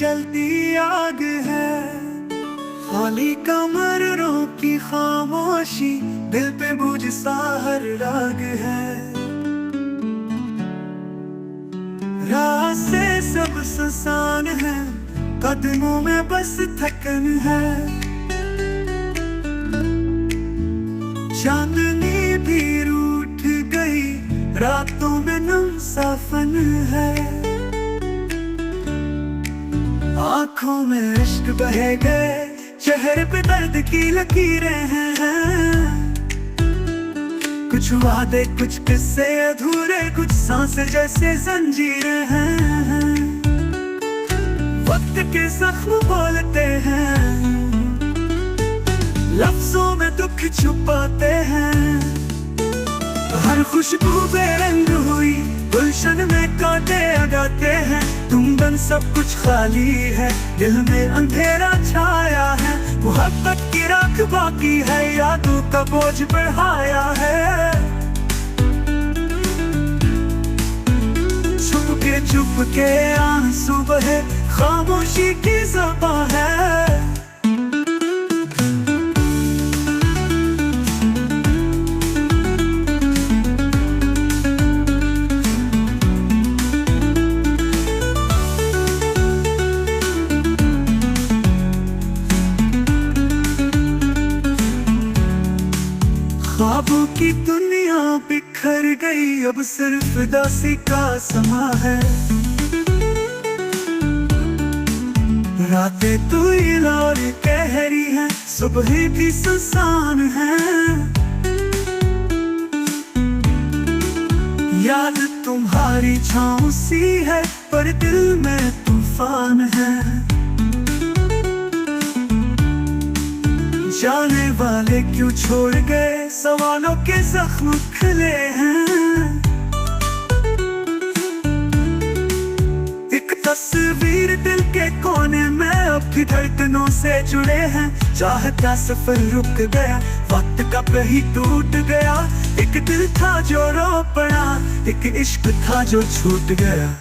जलती आग है। खाली कमरों की खामोशी, दिल पे बोझ सा हर राग है। रास्ते सब सुनसान है, कदमों में बस थकन है। चांदनी भी रूठ गई, रातों में नम सा फन है। आंखों में इश्क बह गए, चेहरे पे दर्द की लकीरें हैं। कुछ वादे कुछ किस्से अधूरे, कुछ सांसें जैसे जंजीरें हैं। वक्त के जख्म बोलते हैं, लफ्जों में दुख छुपाते हैं। हर खुशबू बेरंग हुई, गुलशन में कांटे लगाते हैं। तुम बन सब कुछ खाली है, दिल में अंधेरा छाया है। मोहब्बत की राख बाकी है, यादों का बोझ बढ़ाया है। छुप के आंसू बहे, खामोशी की ज़बां है। ख्वाबों की दुनिया बिखर गई, अब सिर्फ उदासी का समा है। रातें तुईल और कहरी हैं, सुबह भी सुनसान है। याद तुम्हारी छाँव सी है, पर दिल में तूफान है। जाने वाले क्यों छोड़ गए, सवालों के जख्म खिले हैं। एक तस्वीर दिल के कोने में अब भी धड़कनों से जुड़े हैं। चाहता सफर रुक गया, वक्त का ही टूट गया। एक दिल था जो रो पड़ा, एक इश्क था जो छूट गया।